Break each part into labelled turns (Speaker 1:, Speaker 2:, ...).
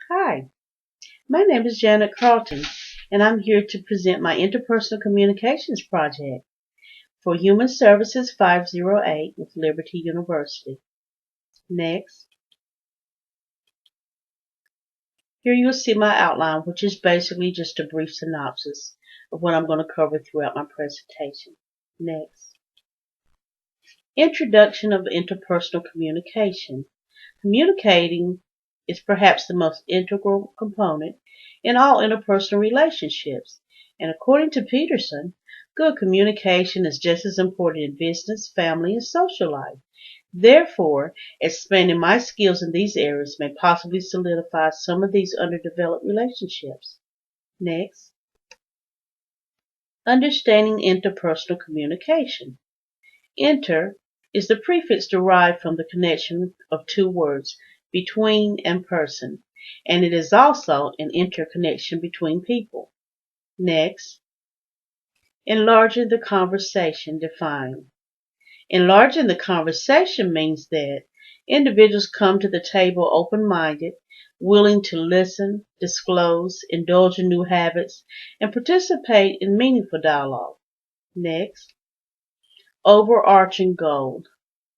Speaker 1: Hi, my name is Janet Carlton, and I'm here to present my interpersonal communications project for Human Services 508 with Liberty University. Next. Here you'll see my outline, which is basically just a brief synopsis of what I'm going to cover throughout my presentation. Next. Introduction of interpersonal communication. Communicating is perhaps the most integral component in all interpersonal relationships, and according to Peterson, good communication is just as important in business, family, and social life. Therefore, expanding my skills in these areas may possibly solidify some of these underdeveloped relationships. Next, understanding interpersonal communication. Inter is the prefix derived from the connection of two words, between and person, and it is also an interconnection between people. Next, enlarging the conversation defined. Enlarging the conversation means that individuals come to the table open-minded, willing to listen, disclose, indulge in new habits, and participate in meaningful dialogue. Next, overarching goal,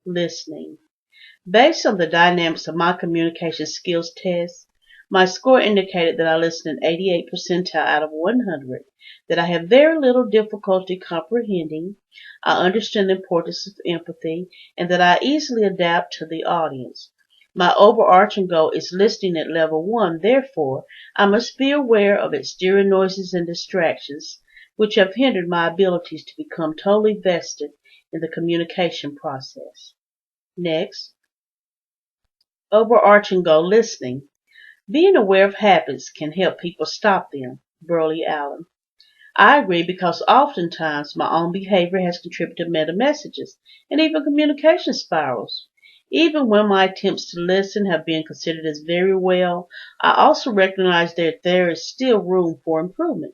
Speaker 1: listening. Based on the dynamics of my communication skills test, my score indicated that I listened in 88th percentile out of 100, that I have very little difficulty comprehending, I understand the importance of empathy, and that I easily adapt to the audience. My overarching goal is listening at level 1, therefore, I must be aware of exterior noises and distractions, which have hindered my abilities to become totally vested in the communication process. Next, overarching goal, listening. Being aware of habits can help people stop them. Burley Allen. I agree because oftentimes my own behavior has contributed to meta messages and even communication spirals. Even when my attempts to listen have been considered as very well, I also recognize that there is still room for improvement.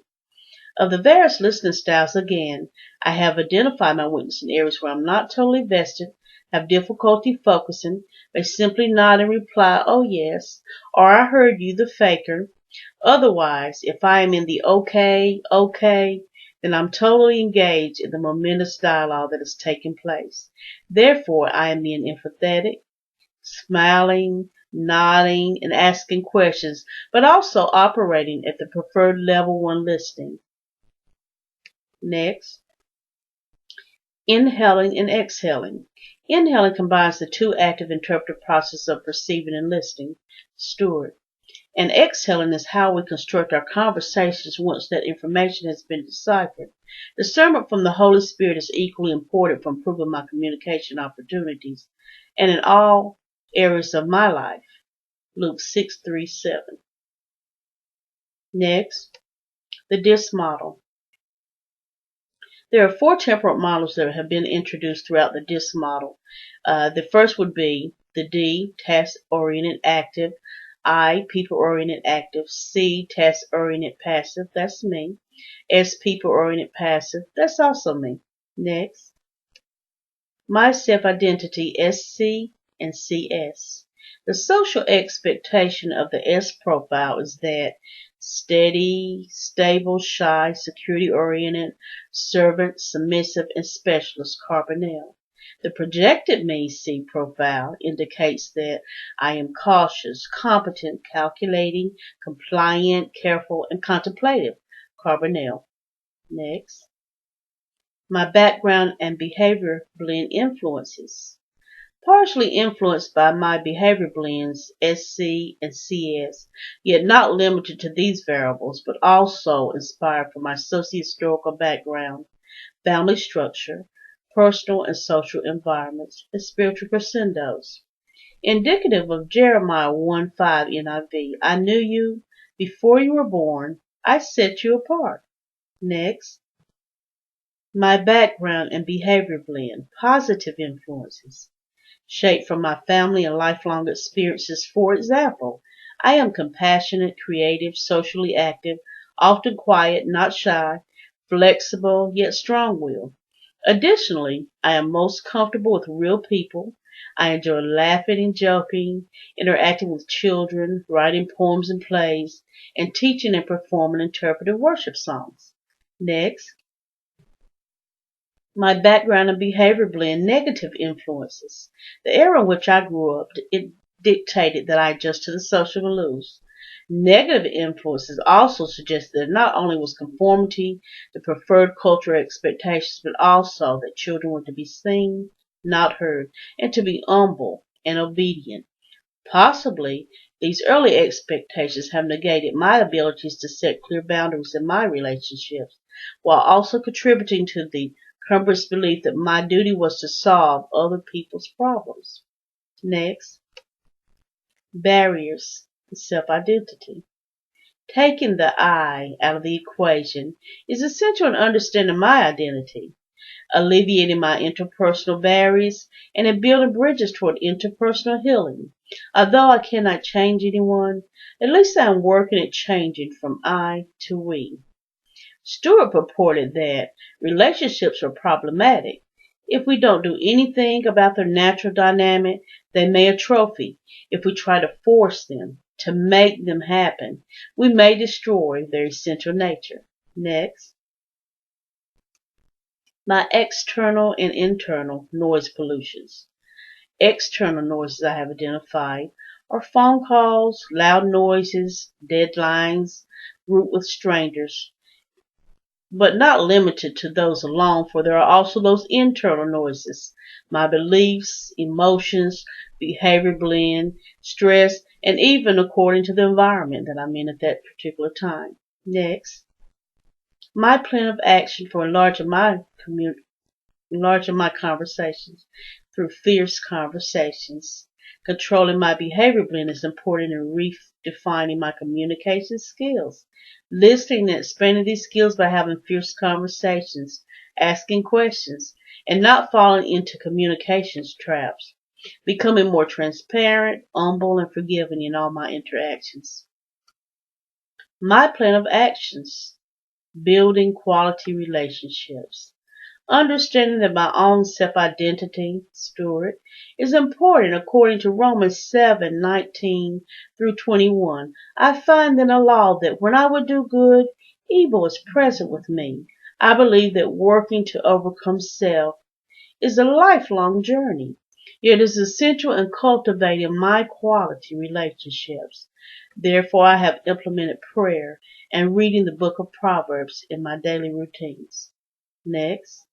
Speaker 1: Of the various listening styles, again, I have identified my weakness in areas where I'm not totally vested, have difficulty focusing, may simply nod and reply, "Oh yes," or "I heard you," the faker. Otherwise, if I am in the okay, then I'm totally engaged in the momentous dialogue that is taking place. Therefore, I am being empathetic, smiling, nodding, and asking questions, but also operating at the preferred level 1 listening. Next, inhaling and exhaling. Inhaling combines the two active interpretive processes of perceiving and listening, Stewart. And exhaling is how we construct our conversations once that information has been deciphered. Discernment from the Holy Spirit is equally important for improving my communication opportunities and in all areas of my life. Luke 6:3-7. Next, the DISC model. There are 4 temperament models that have been introduced throughout the DISC model. The first would be the D, task-oriented active, I, people-oriented active, C, task-oriented passive, that's me, S, people-oriented passive, that's also me. Next, my self-identity, SC and CS. The social expectation of the S profile is that steady, stable, shy, security-oriented, servant, submissive, and specialist, Carbonell. The projected me C profile indicates that I am cautious, competent, calculating, compliant, careful, and contemplative, Carbonell. Next, my background and behavior blend influences. Partially influenced by my behavior blends, SC and CS, yet not limited to these variables, but also inspired from my socio-historical background, family structure, personal and social environments, and spiritual crescendos. Indicative of Jeremiah 1:5 NIV, I knew you before you were born, I set you apart. Next, my background and behavior blend, positive influences, shaped from my family and lifelong experiences. For example, I am compassionate, creative, socially active, often quiet, not shy, flexible, yet strong-willed. Additionally, I am most comfortable with real people, I enjoy laughing and joking, interacting with children, writing poems and plays, and teaching and performing interpretive worship songs. Next, my background and behavior blend negative influences. The era in which I grew up, it dictated that I adjust to the social milieu. Negative influences also suggested that not only was conformity the preferred cultural expectations, but also that children were to be seen, not heard, and to be humble and obedient. Possibly, these early expectations have negated my abilities to set clear boundaries in my relationships, while also contributing to the cumbrous belief that my duty was to solve other people's problems. Next, barriers to self-identity. Taking the I out of the equation is essential in understanding my identity, alleviating my interpersonal barriers, and in building bridges toward interpersonal healing. Although I cannot change anyone, at least I am working at changing from I to we. Stewart purported that relationships are problematic. If we don't do anything about their natural dynamic, they may atrophy. If we try to force them, to make them happen, we may destroy their essential nature. Next, my external and internal noise pollutions. External noises I have identified are phone calls, loud noises, deadlines, group with strangers, but not limited to those alone, for there are also those internal noises, my beliefs, emotions, behavior blend, stress, and even according to the environment that I'm in at that particular time. Next, my plan of action for enlarging my conversations through fierce conversations. Controlling my behavior blend is important in redefining my communication skills. Listening and expanding these skills by having fierce conversations, asking questions, and not falling into communications traps. Becoming more transparent, humble, and forgiving in all my interactions. My plan of actions. Building quality relationships. Understanding that my own self-identity, Stewart, is important according to Romans 7:19 through 21. I find in a law that when I would do good, evil is present with me. I believe that working to overcome self is a lifelong journey. It is essential in cultivating my quality relationships. Therefore, I have implemented prayer and reading the book of Proverbs in my daily routines. Next,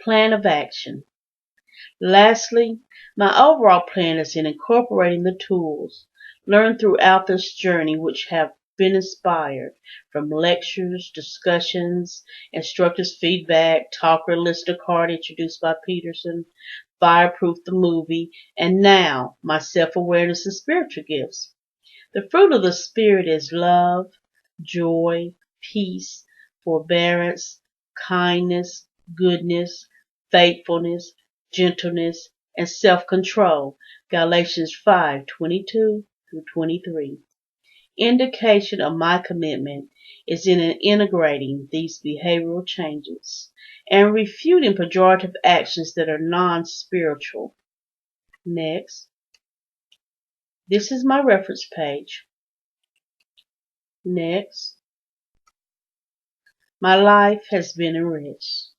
Speaker 1: plan of action. Lastly, my overall plan is in incorporating the tools learned throughout this journey which have been inspired from lectures, discussions, instructors' feedback, talker listener card introduced by Peterson, Fireproof the movie, and now my self-awareness and spiritual gifts. The fruit of the Spirit is love, joy, peace, forbearance, kindness, goodness, faithfulness, gentleness, and self-control. Galatians 5:22 through 23. Indication of my commitment is in integrating these behavioral changes and refuting pejorative actions that are non-spiritual. Next, this is my reference page. Next, my life has been enriched.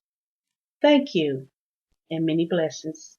Speaker 1: Thank you and many blessings.